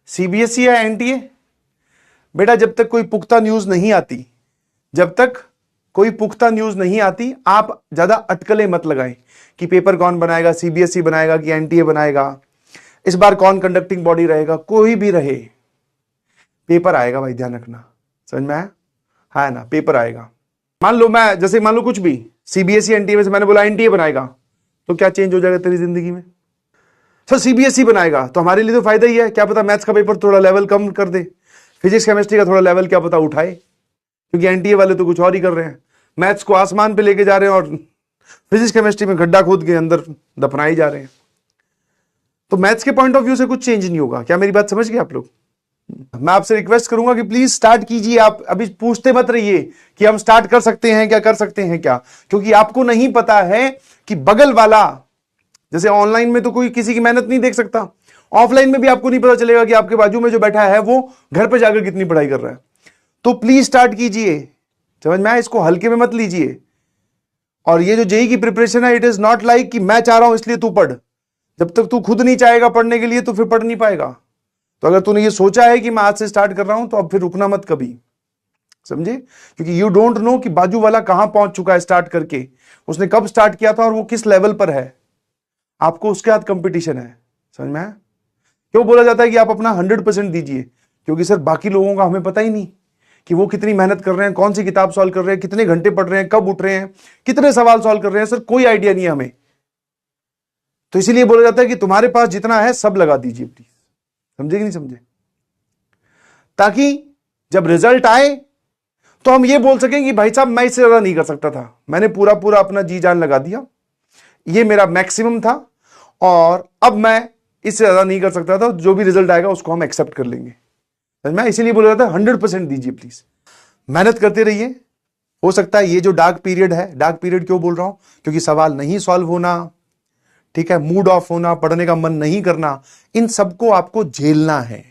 CBSE या NTA? बेटा जब तक कोई पुख्ता न्यूज नहीं आती, जब तक कोई पुख्ता न्यूज नहीं आती, आप ज्यादा अटकलें मत लगाएं कि पेपर कौन बनाएगा, सीबीएसई बनाएगा कि एनटीए बनाएगा, इस बार कौन कंडक्टिंग बॉडी रहेगा। कोई भी रहे, पेपर आएगा भाई, ध्यान रखना। समझ में आया? है ना, पेपर आएगा। मान लो कुछ भी सीबीएसई एनटीए में से मैंने बोला एनटीए बनाएगा, तो क्या चेंज हो जाएगा तेरी जिंदगी में? सर सीबीएसई बनाएगा तो हमारे लिए तो फायदा ही है, क्या पता मैथ्स का पेपर थोड़ा लेवल कम कर दे, फिजिक्स केमिस्ट्री का थोड़ा लेवल क्या पता उठाए, क्योंकि एनटीए वाले तो कुछ और ही कर रहे हैं, मैथ्स को आसमान पे लेके जा रहे हैं और फिजिक्स केमिस्ट्री में गड्ढा खोद के अंदर दफनाए जा रहे हैं। तो मैथ्स के पॉइंट ऑफ व्यू से कुछ चेंज नहीं होगा। क्या मेरी बात समझ गए आप लोग? मैं आपसे रिक्वेस्ट करूंगा कि प्लीज स्टार्ट कीजिए। आप अभी पूछते मत रहिए कि हम स्टार्ट कर सकते हैं क्या, कर सकते हैं क्या, क्योंकि आपको नहीं पता है कि बगल वाला, जैसे ऑनलाइन में तो कोई किसी की मेहनत नहीं देख सकता, ऑफलाइन में भी आपको नहीं पता चलेगा कि आपके बाजू में जो बैठा है वो घर पे जाकर कितनी पढ़ाई कर रहा है। तो प्लीज स्टार्ट कीजिए। समझ में आया? इसको हल्के में मत लीजिए। और ये जो जेई की प्रिपरेशन है, इट इज नॉट लाइक कि मैं चाह रहा हूं इसलिए तू पढ़। जब तक तू खुद नहीं चाहेगा पढ़ने के लिए तो फिर पढ़ नहीं पाएगा। तो अगर तूने ये सोचा है कि मैं आज से स्टार्ट कर रहा हूं, तो अब फिर रुकना मत कभी। समझे? क्योंकि यू डोंट नो कि बाजू वाला कहां पहुंच चुका है स्टार्ट करके, उसने कब स्टार्ट किया था और वो किस लेवल पर है। आपको उसके साथ कंपटीशन है। समझ में आया? क्यों बोला जाता है कि आप अपना 100% दीजिए? क्योंकि सर बाकी लोगों का हमें पता ही नहीं कि वो कितनी मेहनत कर रहे हैं, कौन सी किताब सॉल्व कर रहे हैं, कितने घंटे पढ़ रहे हैं, कब उठ रहे हैं, कितने सवाल सॉल्व कर रहे हैं। सर कोई आइडिया नहीं है हमें। तो इसीलिए बोला जाता है कि तुम्हारे पास जितना है सब लगा दीजिए प्लीज। समझे कि नहीं समझे? ताकि जब रिजल्ट आए तो हम ये बोल सकें कि भाई साहब मैं इससे ज्यादा नहीं कर सकता था, मैंने पूरा पूरा अपना जी जान लगा दिया, ये मेरा मैक्सिमम था और अब मैं इससे ज्यादा नहीं कर सकता था। जो भी रिजल्ट आएगा उसको हम एक्सेप्ट कर लेंगे। मैं इसीलिए बोल रहा था 100% दीजिए प्लीज, मेहनत करते रहिए। हो सकता है ये जो डार्क पीरियड है, डार्क पीरियड क्यों बोल रहा हूं? क्योंकि सवाल नहीं सॉल्व होना, ठीक है, मूड ऑफ होना, पढ़ने का मन नहीं करना, इन सबको आपको झेलना है।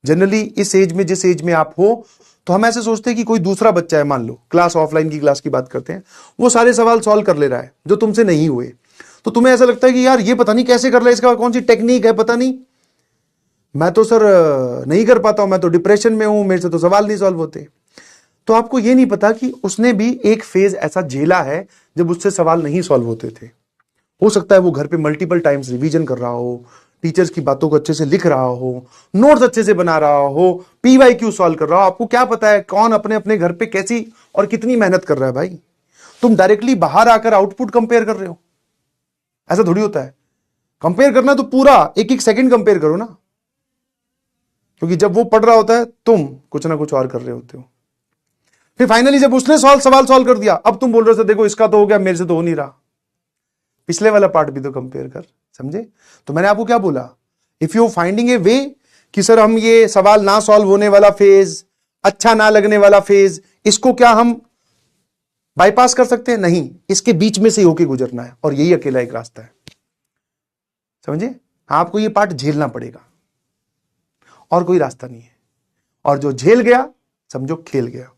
जनरली इस एज में, जिस एज में आप हो, तो हम ऐसे सोचते हैं कि कोई दूसरा बच्चा है, मान लो क्लास, ऑफलाइन की क्लास की बात करते हैं, वो सारे सवाल सॉल्व कर ले रहा है जो तुमसे नहीं हुए, तो तुम्हें ऐसा लगता है कि यार ये पता नहीं कैसे कर रहा है, इसका कौन सी टेक्निक है पता नहीं, मैं तो सर नहीं कर पाता हूं, मैं तो डिप्रेशन में हूं, मेरे से तो सवाल नहीं सॉल्व होते। तो आपको ये नहीं पता कि उसने भी एक फेज ऐसा झेला है जब उससे सवाल नहीं सॉल्व होते थे। हो सकता है वो घर पे मल्टीपल टाइम्स रिवीजन कर रहा हो, टीचर्स की बातों को अच्छे से लिख रहा हो, नोट्स अच्छे से बना रहा हो, पीवाईक्यू सॉल्व कर रहा हो। आपको क्या पता है कौन अपने अपने घर पे कैसी और कितनी मेहनत कर रहा है? भाई तुम डायरेक्टली बाहर आकर आउटपुट कंपेयर कर रहे हो, ऐसा थोड़ी होता है। कंपेयर करना तो पूरा एक एक सेकंड कंपेयर करो ना, क्योंकि जब वो पढ़ रहा होता है तुम कुछ ना कुछ और कर रहे होते हो। फिर फाइनली जब उसने सवाल सॉल्व कर दिया, अब तुम बोल रहे हो देखो इसका तो हो गया, मेरे से तो हो नहीं रहा। पिछले वाला पार्ट भी तो कंपेयर कर। समझे? तो मैंने आपको क्या बोला, इफ यू फाइंडिंग ए वे कि सर हम ये सवाल ना सॉल्व होने वाला फेज, अच्छा ना लगने वाला फेज, इसको क्या हम बाईपास कर सकते हैं? नहीं, इसके बीच में से होके गुजरना है और यही अकेला एक रास्ता है। समझे? आपको ये पार्ट झेलना पड़ेगा और कोई रास्ता नहीं है। और जो झेल गया समझो खेल गया।